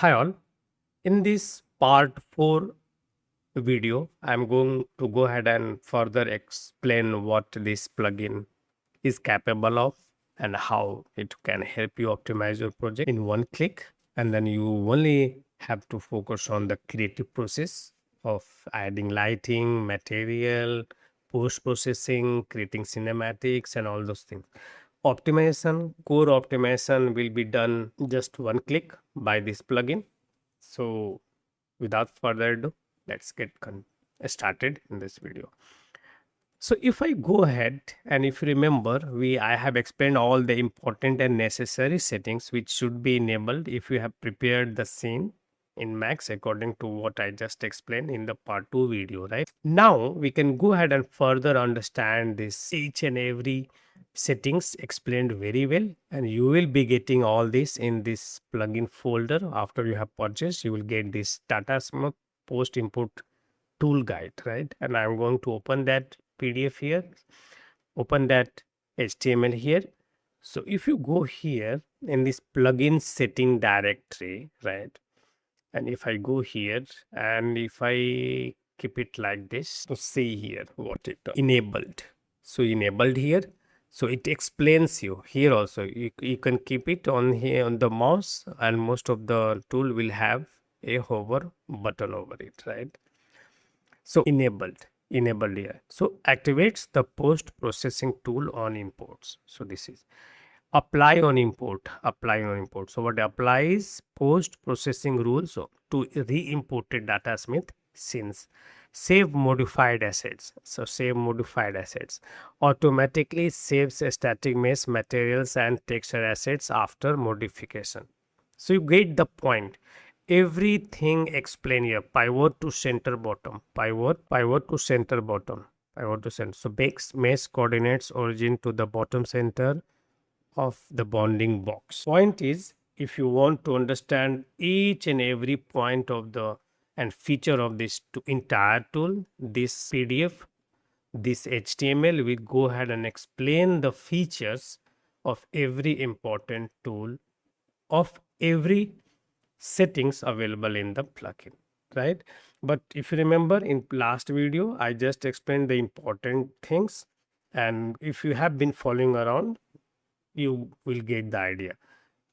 Hi all. In this part 4 video, I'm going to go ahead and further explain what this plugin is capable of and how it can help you optimize your project in one click. And then you only have to focus on the creative process of adding lighting, material, post processing, creating cinematics, and all those things. Core optimization will be done just one click by this plugin. So without further ado, let's get started in this video. So if I go ahead and if you remember, I have explained all the important and necessary settings which should be enabled if you have prepared the scene in Max according to what I just explained in the part 2 video, right? Now we can go ahead and further understand this each and every settings explained very well, and you will be getting all this in this plugin folder. After you have purchased, you will get this Datasmith Post Import Tool guide, right? And I'm going to open that PDF here, open that HTML here. So if you go here in this plugin setting directory, right? And if I go here and if I keep it like this, so see here what it enabled. So enabled here. So it explains you here also. You can keep it on here on the mouse, and most of the tool will have a hover button over it, right? So enabled here. So activates the post processing tool on imports. So this is apply on import. So what applies post processing rules to re-imported Datasmith scenes. Save modified assets. So save modified assets automatically saves static mesh materials and texture assets after modification. So you get the point. Everything explain here. Pivot to center bottom. Pivot to center bottom. Pivot to center. So mesh coordinates origin to the bottom center of the bounding box. Point is, if you want to understand each and every point of the and feature of this entire tool, this PDF, this HTML will go ahead and explain the features of every important tool, of every settings available in the plugin, right? But if you remember in last video, I just explained the important things, and if you have been following around, you will get the idea.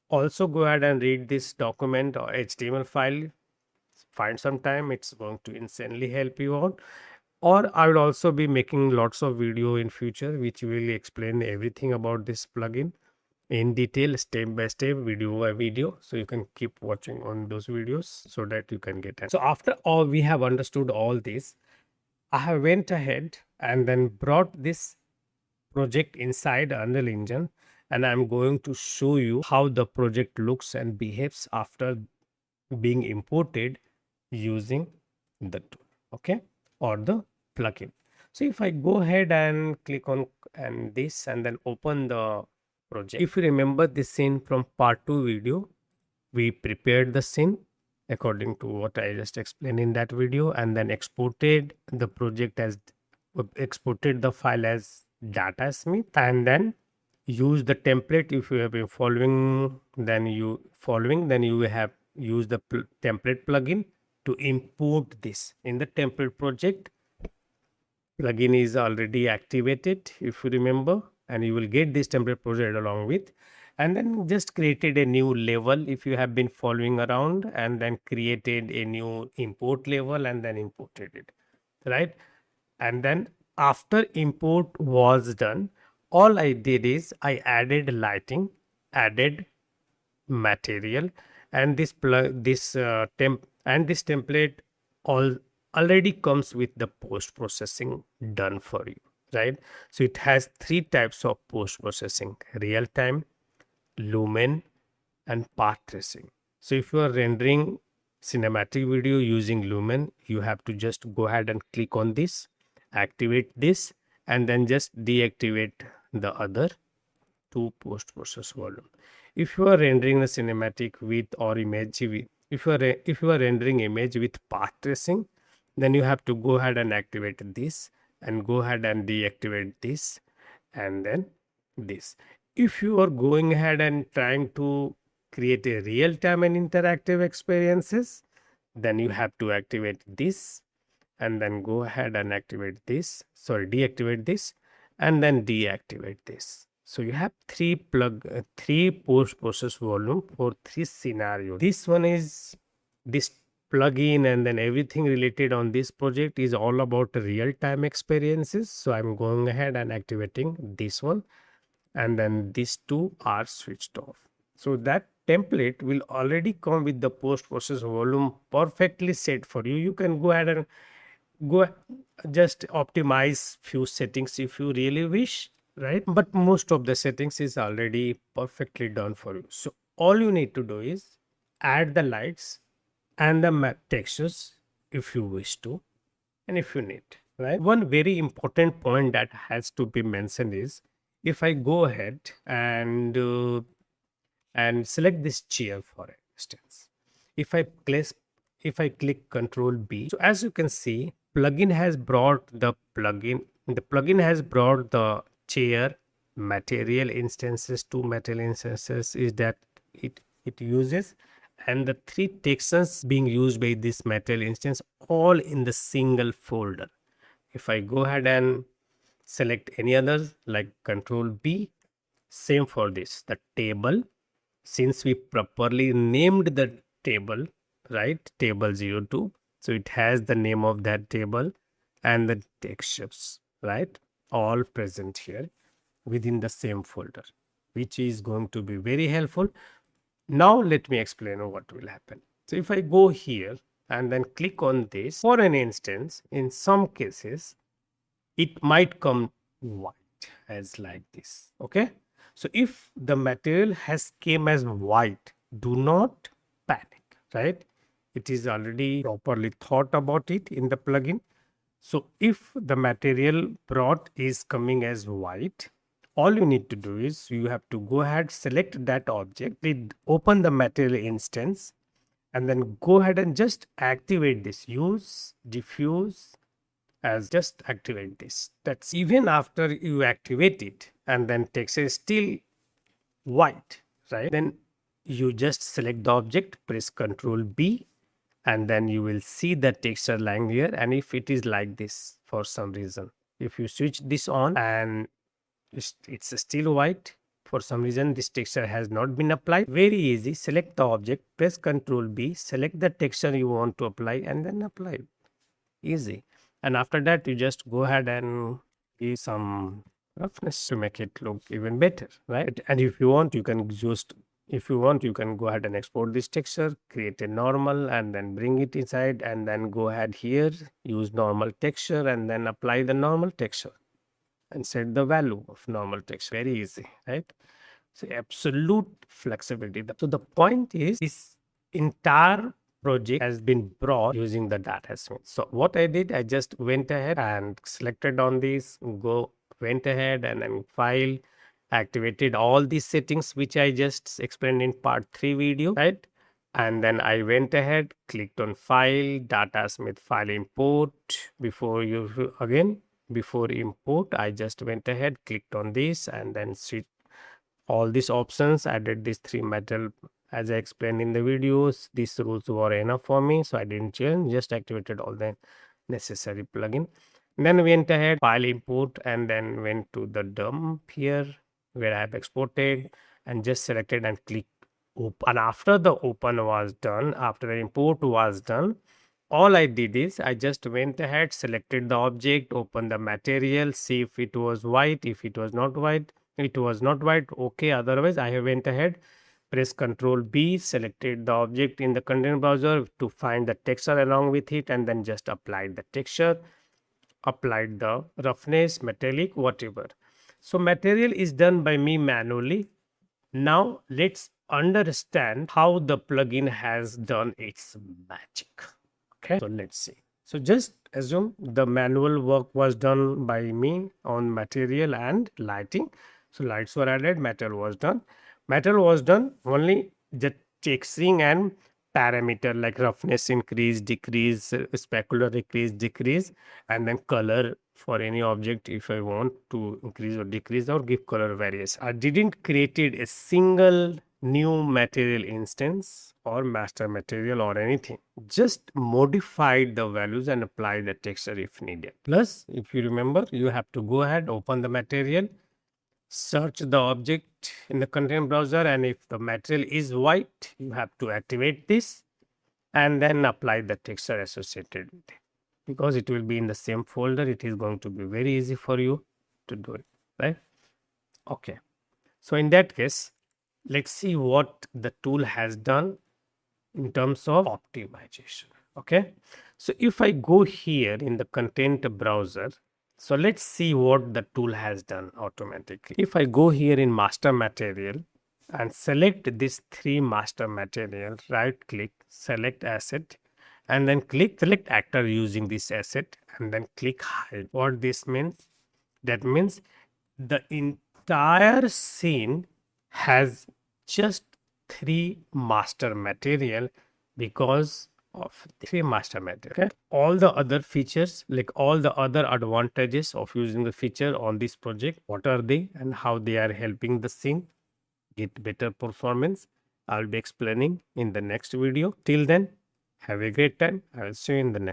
Also go ahead and read this document or HTML file, find some time, it's going to insanely help you out. Or I will also be making lots of video in future which will explain everything about this plugin in detail, step by step, video by video. So you can keep watching on those videos so that you can get it. So after all we have understood all this, I have went ahead and then brought this project inside Unreal Engine, and I'm going to show you how the project looks and behaves after being imported using the tool, okay, or the plugin. So if I go ahead and click on and this and then open the project, if you remember this scene from part 2 video, we prepared the scene according to what I just explained in that video, and then exported the project as exported the file as Datasmith, and then use the template. If you have been following, then you have used the template plugin to import this in the template project. Plugin is already activated if you remember, and you will get this template project along with, and then just created a new level if you have been following around, and then created a new import level and then imported it, right? And then after import was done, all I did is I added lighting, added material, and this template already comes with the post processing done for you, right? So it has 3 types of post processing: real time, lumen, and path tracing. So if you are rendering cinematic video using lumen, you have to just go ahead and click on this, activate this, and then just deactivate the other 2 post process volume. If you are rendering the cinematic with or image with, if you are rendering image with path tracing, then you have to go ahead and activate this and go ahead and deactivate this and then this. If you are going ahead and trying to create a real-time and interactive experiences, then you have to activate this and then go ahead and activate this, sorry, deactivate this and then deactivate this. So you have three post process volume for three scenarios. This one is this plugin, and then everything related on this project is all about real-time experiences. So I'm going ahead and activating this one, and then these two are switched off. So that template will already come with the post process volume perfectly set for you. You can go ahead and go just optimize few settings if you really wish, right? But most of the settings is already perfectly done for you. So all you need to do is add the lights and the map textures if you wish to, and if you need, right? One very important point that has to be mentioned is, if I go ahead and select this chair for instance, if I place if I click Control B, so as you can see, the plugin has brought the chair material instances, two material instances is that it uses, and the three textures being used by this material instance all in the single folder. If I go ahead and select any others like Control B, same for this, the table, since we properly named the table, right, table 02, so it has the name of that table and the textures, right, all present here within the same folder, which is going to be very helpful. Now let me explain what will happen. So if I go here and then click on this, for an instance, in some cases it might come white as like this, okay? So if the material has came as white, do not panic, right? It is already properly thought about it in the plugin. So if the material brought is coming as white, all you need to do is you have to go ahead, select that object, open the material instance, and then go ahead and just activate this, use diffuse as just activate this. That's even after you activate it and then text is still white, right? Then you just select the object, press Ctrl B, and then you will see the texture lying here. And if it is like this for some reason, if you switch this on and it's still white, for some reason this texture has not been applied, very easy, select the object, press Ctrl B, select the texture you want to apply and then apply it. Easy. And after that you just go ahead and give some roughness to make it look even better, right? And if you want, you can go ahead and export this texture, create a normal and then bring it inside, and then go ahead here, use normal texture and then apply the normal texture and set the value of normal texture. Very easy, right? So absolute flexibility. So the point is, this entire project has been brought using the Datasmith. So what I did, I just went ahead and selected on this, went ahead and then file, activated all these settings which I just explained in part 3 video, right? And then I went ahead, clicked on file, Datasmith file import. Before import, I just went ahead, clicked on this and then switch all these options, added these three metal as I explained in the videos. These rules were enough for me, so I didn't change, just activated all the necessary plugin. Then went ahead, file import, and then went to the dump here where I have exported and just selected and clicked open. And after the open was done, after the import was done, all I did is I just went ahead, selected the object, opened the material, see if it was white. If it was not white, okay. Otherwise, I went ahead, press Ctrl B, selected the object in the content browser to find the texture along with it, and then just applied the texture, applied the roughness, metallic, whatever. So material is done by me manually. Now let's understand how the plugin has done its magic. Okay, so let's see. So just assume the manual work was done by me on material and lighting. So lights were added, metal was done. Metal was done only the texturing and parameter like roughness increase, decrease, specular decrease, and then color for any object if I want to increase or decrease or give color variation. I didn't created a single new material instance or master material or anything. Just modify the values and apply the texture if needed. Plus, if you remember, you have to go ahead, open the material, search the object in the content browser, and if the material is white, you have to activate this and then apply the texture associated with it. Because it will be in the same folder, it is going to be very easy for you to do it, right? Okay. So in that case, let's see what the tool has done in terms of optimization. Okay. So if I go here in the content browser, so let's see what the tool has done automatically. If I go here in master material and select this 3 master material, right click, select asset, and then click select actor using this asset, and then click hide. What this means? That means the entire scene has just 3 master material because of 3 master material. Okay, all the other features, like all the other advantages of using the feature on this project, what are they and how they are helping the scene get better performance, I'll be explaining in the next video. Till then, have a great time. I will see you in the next.